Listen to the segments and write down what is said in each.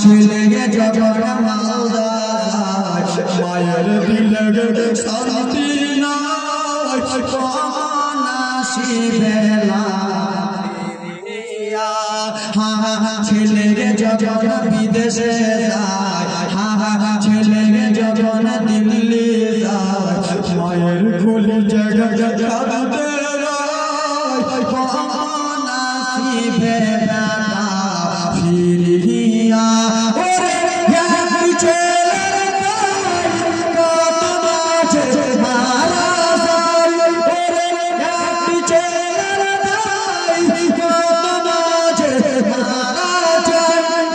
ছেলে যখন মালদা মায়ের দিলে শান্তি নাই শিবেলা ছেলে যখন বিদেশে যায় ছেলে যখন দিল্লি যায় মায়ের খুলি জায়গা শিবেলা ফিরিয়া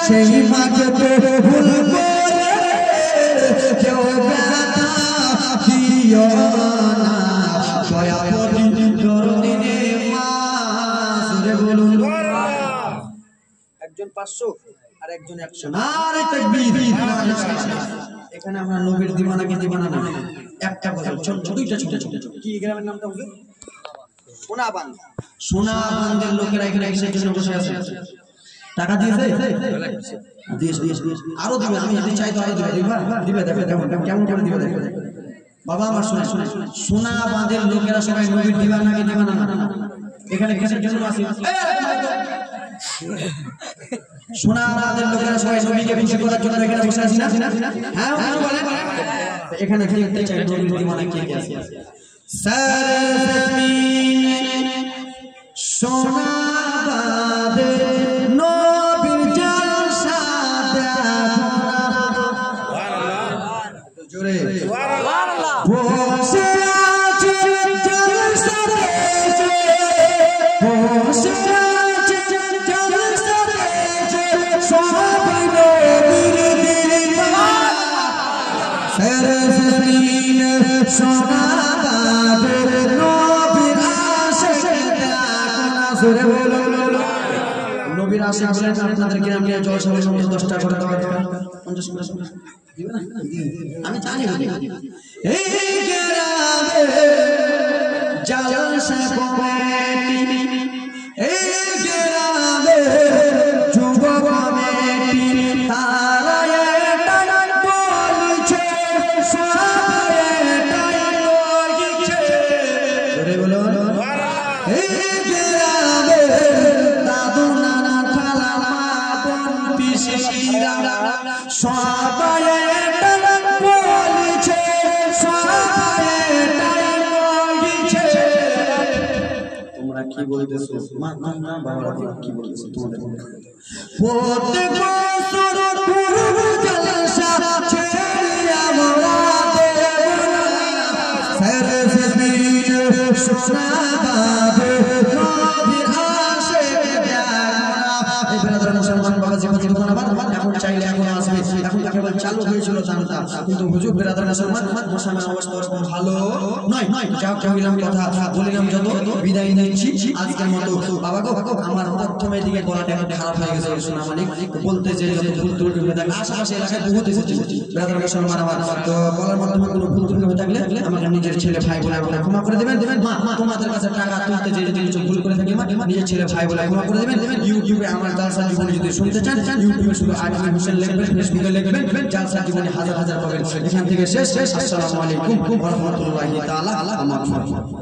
সেই মাকে ভুল করে কেউ ব্যথা দিও না দয়াবতী করুণে মা সুরে বলুন একজন 500 আর একজন 100 নারে তাকবীর এখানে আমরা নবীর দিওয়ানা কি দিওয়ানা না একটা কথা ছোট দুইটা ছোট ছোট কি গ্রামের নামটা হুজুর সোনাবান্ধ সোনাবান্ধের লোকেরা এখানে কিসের জন্য বসে আছে টাকা দিয়েছে আরো দিবে আমি যদি চাই তো আরো দিবে দেখো কেমন করে দিবে দেখো বাবা আমার শুনে সোনাবান্ধের লোকেরা সবাই নবীর দিওয়ানা কি দিওয়ানা না এখানে কিসের জন্য আছে সোনাবান্ধের লোকেরা সবাই নবীকে খুশি করার জন্য এখানে বসে আছে না হ্যাঁ বলেন এখানে খেলতে চাই নবীর দিওয়ানা কে কে আছে সারজমিন সোনাবান্ধের নবীর জলসা দেখো জোরে সুবহানাল্লাহ বসে আছে জলসাতে বসে আছে জলসাতে সবাই নবীর দিওয়ানা সারজমিন সোনাবান্ধের নবীর আশিক দেখো সুরে বলো নবীর আশিক বলেন আপনাদেরকে আমি জলসা সমস্ত 10টা করে দেওয়া 50 দিবে না আমি জানি এই গ্রামে জলসা কমিটি এই গ্রামে যুব কমিটি তারা এটাই বলছে সবাই এটাই বলছে জোরে বলুন এই গ্রামে দাদু নানা খালা মা বোন পিসিরা সবাই এটাই বলছে সবাই এটাই বলছে তোমরা কি বলতেছো মা বাবা কি বলতেছো তোমাদের প্রত্যেক বছর পূর্ব জলসা ছেড়ে আমরা দেব না সারজমিন সোনাবান্ধের নবীর আশিক দেখো না এই ব্রাদার মুসলমান বাবা জীবন এখন চাইলে এখন আসবে এখন কেবল চালু হয়েছিল জানতা কিন্তু হুজুর ব্রাদার মুসলমান মুসলমান অবস্থা ওরকম ভালো নয় যা কইলাম কথা বলিলাম যত বিদায় নিচ্ছি আজকের মতো বাবা গো আমার প্রথমে দিকে গলাটা একটু খারাপ হয়ে গেছে শোনা মানে বলতে যে যত ভুল ত্রুটি হয়ে থাকে আশেপাশে এলাকায় বহুত এসেছে ব্রাদার মুসলমান আমার তো বলার মাধ্যমে কোনো ভুল ত্রুটি হয়ে থাকলে আমাকে নিজের ছেলে ভাই বলে ক্ষমা করে দেবেন মা তোমাদের কাছে টাকা তুলতে যে যদি কিছু ভুল করে থাকি মা নিজের ছেলে ভাই বলে ক্ষমা করে দেবেন ইউটিউবে আমার জালসা জীবনী যদি শুনতে চান ইউটিউবে শুধু আজমি হোসেন লিখবেন ফেসবুকে লিখবেন জালসা জীবনী হাজার পাবেন এখান থেকে শেষ আসসালামু আলাইকুম ওয়া রাহমাতুল্লাহি তাআলা ওয়া বারাকাতুহু